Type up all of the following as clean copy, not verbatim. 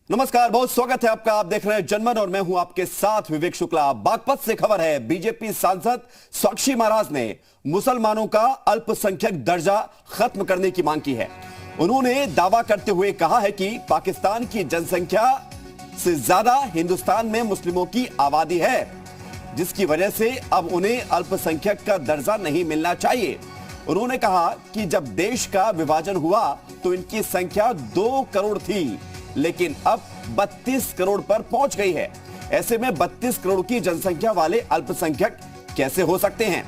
नमस्कार, बहुत स्वागत है आपका। आप देख रहे हैं जनमन और मैं हूं आपके साथ विवेक शुक्ला। बागपत से खबर है, बीजेपी सांसद साक्षी महाराज ने मुसलमानों का अल्पसंख्यक दर्जा खत्म करने की मांग की है। उन्होंने दावा करते हुए कहा है कि पाकिस्तान की जनसंख्या से ज्यादा हिंदुस्तान में मुस्लिमों की आबादी है, जिसकी वजह से अब उन्हें अल्पसंख्यक का दर्जा नहीं मिलना चाहिए। उन्होंने कहा कि जब देश का विभाजन हुआ तो इनकी संख्या 2 करोड़ थी, लेकिन अब 32 करोड़ पर पहुंच गई है। ऐसे में 32 करोड़ की जनसंख्या वाले अल्पसंख्यक कैसे हो सकते हैं?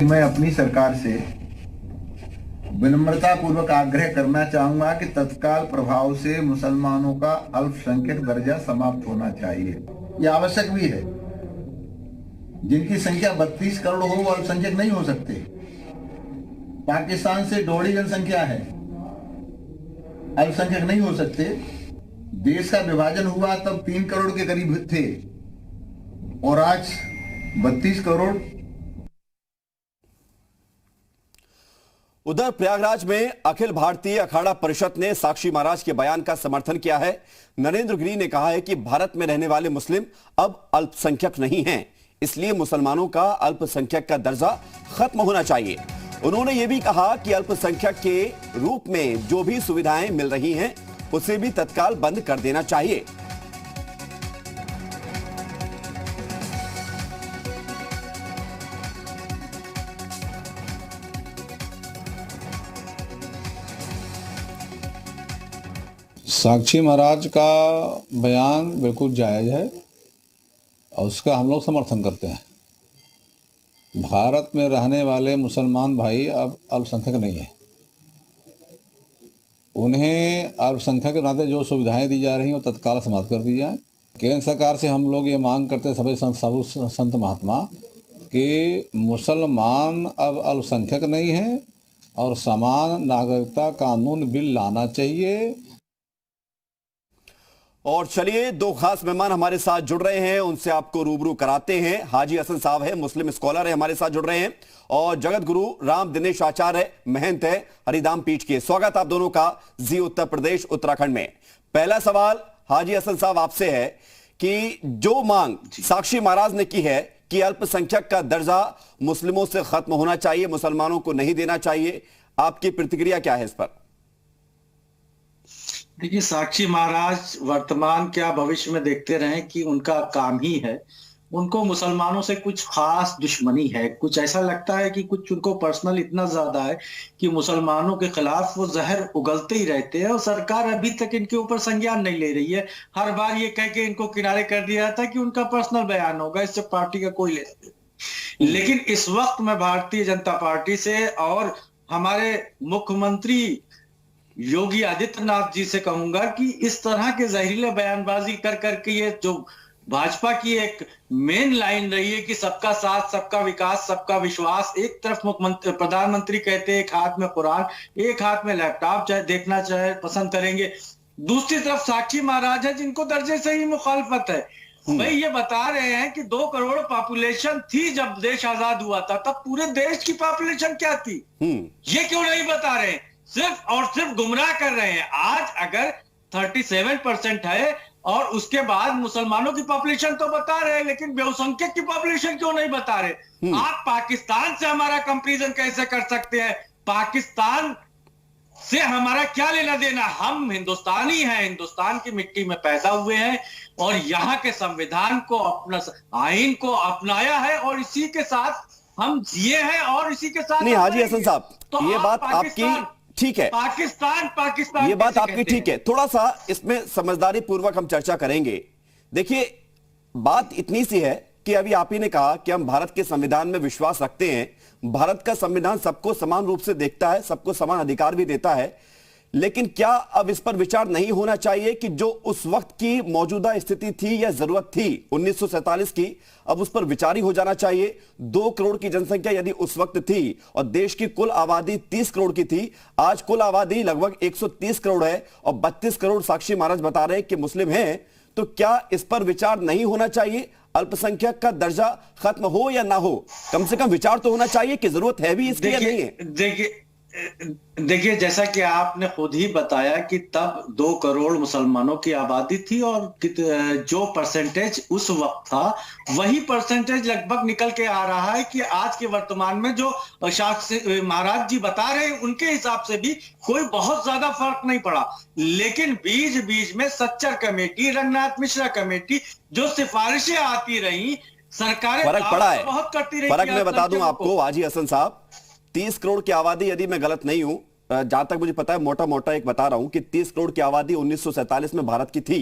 मैं अपनी सरकार से विनम्रता पूर्वक आग्रह करना चाहूंगा कि तत्काल प्रभाव से मुसलमानों का अल्पसंख्यक दर्जा समाप्त होना चाहिए। यह आवश्यक भी है। जिनकी संख्या 32 करोड़ हो वो अल्पसंख्यक नहीं हो सकते। पाकिस्तान से दोगुनी जनसंख्या है, अल्पसंख्यक नहीं हो सकते। देश का विभाजन हुआ तब 3 करोड़ के करीब थे और आज 32 करोड़। उधर प्रयागराज में अखिल भारतीय अखाड़ा परिषद ने साक्षी महाराज के बयान का समर्थन किया है। नरेंद्र गिरी ने कहा है कि भारत में रहने वाले मुस्लिम अब अल्पसंख्यक नहीं हैं, इसलिए मुसलमानों का अल्पसंख्यक का दर्जा खत्म होना चाहिए। उन्होंने यह भी कहा कि अल्पसंख्यक के रूप में जो भी सुविधाएं मिल रही हैं उसे भी तत्काल बंद कर देना चाहिए। साक्षी महाराज का बयान बिल्कुल जायज़ है और उसका हम लोग समर्थन करते हैं। भारत में रहने वाले मुसलमान भाई अब अल्पसंख्यक नहीं है। उन्हें अल्पसंख्यक के नाते जो सुविधाएं दी जा रही हैं वो तत्काल समाप्त कर दी जाए। केंद्र सरकार से हम लोग ये मांग करते हैं, सभी संत महात्मा, कि मुसलमान अब अल्पसंख्यक नहीं है और समान नागरिकता कानून बिल लाना चाहिए। और चलिए, दो खास मेहमान हमारे साथ जुड़ रहे हैं, उनसे आपको रूबरू कराते हैं। हाजी हसन साहब है, मुस्लिम स्कॉलर है, हमारे साथ जुड़ रहे हैं, और जगत गुरु राम दिनेश आचार्य महंत है, हरिधाम पीठ के। स्वागत आप दोनों का जी उत्तर प्रदेश उत्तराखंड में। पहला सवाल हाजी हसन साहब आपसे है कि जो मांग साक्षी महाराज ने की है कि अल्पसंख्यक का दर्जा मुस्लिमों से खत्म होना चाहिए, मुसलमानों को नहीं देना चाहिए, आपकी प्रतिक्रिया क्या है इस पर? देखिए, साक्षी महाराज वर्तमान क्या भविष्य में देखते रहे कि उनका काम ही है। उनको मुसलमानों से कुछ खास दुश्मनी है, कुछ ऐसा लगता है कि कुछ उनको पर्सनल इतना ज्यादा है कि मुसलमानों के खिलाफ वो जहर उगलते ही रहते हैं और सरकार अभी तक इनके ऊपर संज्ञान नहीं ले रही है। हर बार ये कह के इनको किनारे कर दिया जाता है कि उनका पर्सनल बयान होगा, इससे पार्टी का कोई लेना। लेकिन इस वक्त मैं भारतीय जनता पार्टी से और हमारे मुख्यमंत्री योगी आदित्यनाथ जी से कहूंगा कि इस तरह के जहरीले बयानबाजी कर करके ये जो भाजपा की एक मेन लाइन रही है कि सबका साथ, सबका विकास, सबका विश्वास। एक तरफ मुख्यमंत्री प्रधानमंत्री कहते हैं एक हाथ में कुरान, एक हाथ में लैपटॉप, चाहे देखना चाहे पसंद करेंगे। दूसरी तरफ साक्षी महाराज है जिनको दर्जे से ही मुखालफत है। भाई ये बता रहे हैं कि 2 करोड़ पॉपुलेशन थी जब देश आजाद हुआ था, तब पूरे देश की पॉपुलेशन क्या थी, ये क्यों नहीं बता रहे हैं? सिर्फ और सिर्फ गुमराह कर रहे हैं। आज अगर 37% है और उसके बाद मुसलमानों की पॉपुलेशन तो बता रहे हैं, लेकिन बहुसंख्यक की पॉपुलेशन क्यों नहीं बता रहे? आप पाकिस्तान से हमारा कंपैरिजन कैसे कर सकते हैं? पाकिस्तान से हमारा क्या लेना देना? हम हिंदुस्तानी हैं, हिंदुस्तान की मिट्टी में पैदा हुए हैं और यहाँ के संविधान को, अपना आईन को अपनाया है और इसी के साथ हम जिए हैं और इसी के साथ। नहीं हाजी हसन साहब, तो ये बात आपकी ठीक है, पाकिस्तान ये बात आपकी ठीक है। थोड़ा सा इसमें समझदारी पूर्वक हम चर्चा करेंगे। देखिए, बात इतनी सी है कि अभी आप ही ने कहा कि हम भारत के संविधान में विश्वास रखते हैं। भारत का संविधान सबको समान रूप से देखता है, सबको समान अधिकार भी देता है, लेकिन क्या अब इस पर विचार नहीं होना चाहिए कि जो उस वक्त की मौजूदा स्थिति थी या जरूरत थी 1947 की, अब उस पर विचार ही हो जाना चाहिए? 2 करोड़ की जनसंख्या यदि उस वक्त थी और देश की कुल आबादी 30 करोड़ की थी, आज कुल आबादी लगभग 130 करोड़ है और 32 करोड़ साक्षी महाराज बता रहे हैं कि मुस्लिम हैं, तो क्या इस पर विचार नहीं होना चाहिए? अल्पसंख्यक का दर्जा खत्म हो या ना हो, कम से कम विचार तो होना चाहिए कि जरूरत है भी इसकी या नहीं है? देखिए, जैसा कि आपने खुद ही बताया कि तब 2 करोड़ मुसलमानों की आबादी थी और जो परसेंटेज उस वक्त था वही परसेंटेज लगभग निकल के आ रहा है कि आज के वर्तमान में जो शास्त्री महाराज जी बता रहे हैं उनके हिसाब से भी कोई बहुत ज्यादा फर्क नहीं पड़ा। लेकिन बीच बीच में सच्चर कमेटी, रंगनाथ मिश्रा कमेटी, जो सिफारिशें आती रही, सरकारें फर्क पड़ा है। बहुत करती रही। फर्क मैं बता दूं आपको हाजी हसन साहब, 30 करोड़ की आबादी, यदि मैं गलत नहीं हूं, जहां तक मुझे पता है, मोटा मोटा एक बता रहा हूं कि 30 करोड़ की आबादी 1947 में भारत की थी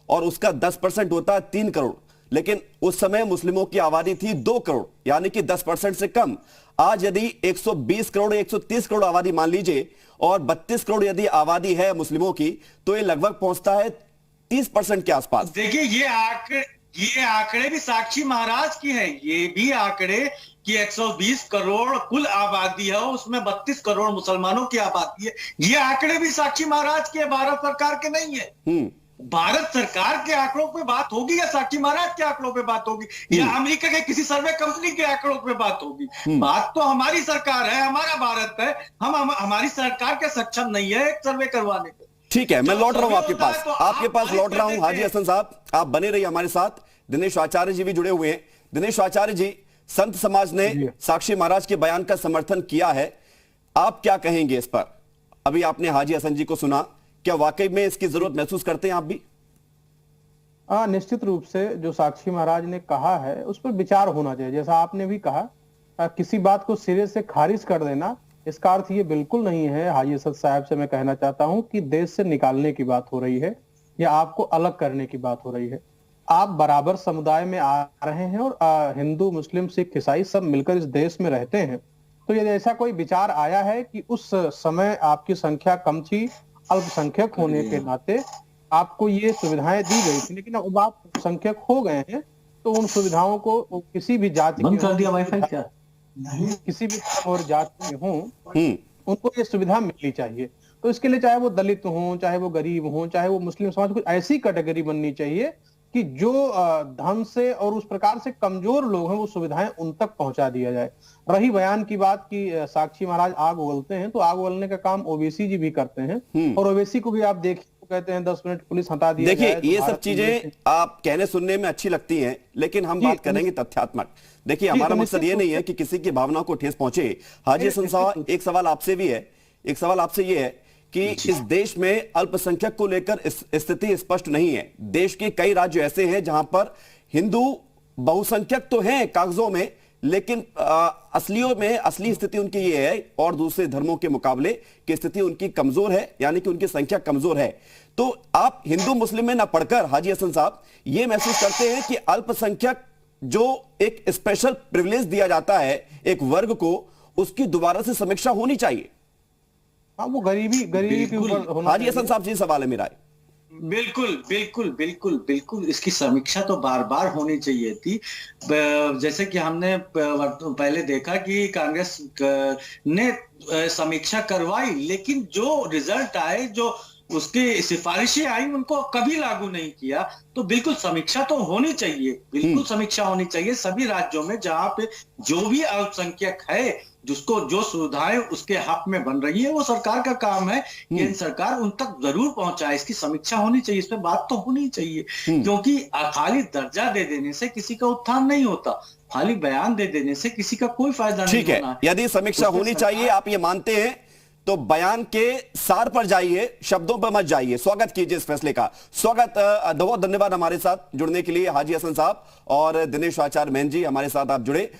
और उसका 10% होता है 3 करोड़। लेकिन उस समय मुस्लिमों की आबादी थी 2 करोड़, यानी कि 10% से कम। आज यदि 120 करोड़ 130 करोड़ आबादी मान लीजिए और 32 करोड़ यदि आबादी है मुस्लिमों की, तो ये लगभग पहुंचता है 30% के आसपास। देखिए, ये आंकड़े भी साक्षी महाराज की है। ये भी आंकड़े कि 120 करोड़ कुल आबादी है, उसमें 32 करोड़ मुसलमानों की आबादी है। ये आंकड़े भी साक्षी महाराज के, भारत सरकार के नहीं है। भारत सरकार के आंकड़ों पे बात होगी या साक्षी महाराज के आंकड़ों पे बात होगी या अमेरिका के किसी सर्वे कंपनी के आंकड़ों पे बात होगी? बात तो हमारी सरकार है, हमारा भारत है। हमारी सरकार के सक्षम नहीं है एक सर्वे करवाने को। ठीक है, मैं लौट रहा हूं आपके पास, तो आपके पास लौट रहा हूं। हाजी हसन साहब, आप बने रहिए हमारे साथ। दिनेश आचार्य जी भी जुड़े हुए हैं। दिनेश आचार्य जी, संत समाज ने साक्षी महाराज के बयान का समर्थन किया है, आप क्या कहेंगे इस पर? अभी आपने हाजी हसन जी को सुना, क्या वाकई में इसकी जरूरत महसूस करते हैं आप भी? निश्चित रूप से जो साक्षी महाराज ने कहा है उस पर विचार होना चाहिए। जैसा आपने भी कहा, किसी बात को सिरे से खारिज कर देना, इसका अर्थ ये बिल्कुल नहीं है। हाजी हसन साहब से मैं कहना चाहता हूं कि देश से निकालने की बात हो रही है या आपको अलग करने की बात हो रही है। आप बराबर समुदाय में आ रहे हैं और हिंदू, मुस्लिम, सिख, ईसाई सब मिलकर इस देश में रहते हैं। तो यदि ऐसा कोई विचार आया है कि उस समय आपकी संख्या कम थी, अल्पसंख्यक होने के नाते आपको ये सुविधाएं दी गई थी, लेकिन अब आप संख्यक हो गए हैं तो उन सुविधाओं को किसी भी जाति बंद कर दिया वाईफाई क्या? किसी भी धर्म और जाति में हों, उनको ये सुविधा मिलनी चाहिए। तो इसके लिए चाहे वो दलित हों, चाहे वो गरीब हों, चाहे वो मुस्लिम समाज, कुछ ऐसी कैटेगरी बननी चाहिए कि जो धन से और उस प्रकार से कमजोर लोग हैं वो सुविधाएं उन तक पहुंचा दिया जाए। रही बयान की बात की साक्षी महाराज आग उगलते हैं, तो आग उगलने का काम ओवैसी जी भी करते हैं और ओवैसी को भी आप देखिए, कहते हैं 10 मिनट पुलिस हटा दिया। देखिए, ये सब चीजें आप कहने सुनने में अच्छी लगती हैं, लेकिन हम बात करेंगे तथ्यात्मक। देखिए, हमारा मकसद ये नहीं है कि किसी की भावनाओं को ठेस पहुंचे। हाजी हसन साहब, एक सवाल आपसे भी है, एक सवाल आपसे ये है कि इस देश में अल्पसंख्यक को लेकर स्थिति स्पष्ट नहीं है। देश के कई राज्य ऐसे हैं जहां पर हिंदू बहुसंख्यक तो हैं कागजों में, लेकिन असलियों में असली स्थिति उनकी ये है और दूसरे धर्मों के मुकाबले की स्थिति उनकी कमजोर है, यानी कि उनकी संख्या कमजोर है। तो आप हिंदू मुस्लिम में ना पढ़कर हाजी हसन साहब ये महसूस करते हैं कि अल्पसंख्यक जो एक स्पेशल प्रिविलेज दिया जाता है एक वर्ग को, उसकी दोबारा से समीक्षा होनी चाहिए? हाँ, वो गरीबी के ऊपर होना। हाजी हसन साहब जी, सवाल है मेरा। बिल्कुल बिल्कुल बिल्कुल बिल्कुल, इसकी समीक्षा तो बार बार होनी चाहिए थी। जैसे कि हमने पहले देखा कि कांग्रेस ने समीक्षा करवाई, लेकिन जो रिजल्ट आए, जो उसकी सिफारिशें आई, उनको कभी लागू नहीं किया। तो बिल्कुल समीक्षा तो होनी चाहिए, बिल्कुल समीक्षा होनी चाहिए सभी राज्यों में जहां पे जो भी अल्पसंख्यक है, जिसको जो सुविधाएं उसके हक में बन रही है, वो सरकार का काम है, केंद्र सरकार उन तक जरूर पहुंचाए। इसकी समीक्षा होनी चाहिए, इस पे बात तो होनी चाहिए, क्योंकि खाली दर्जा दे देने से किसी का उत्थान नहीं होता, खाली बयान दे देने से किसी का कोई फायदा नहीं होना। ठीक है, यदि समीक्षा होनी चाहिए, आप ये मानते हैं, तो बयान के सार पर जाइए, शब्दों पर मत जाइए। स्वागत कीजिए इस फैसले का। स्वागत, बहुत धन्यवाद हमारे साथ जुड़ने के लिए हाजी हसन साहब और दिनेश आचार्य मैन जी, हमारे साथ आप जुड़े।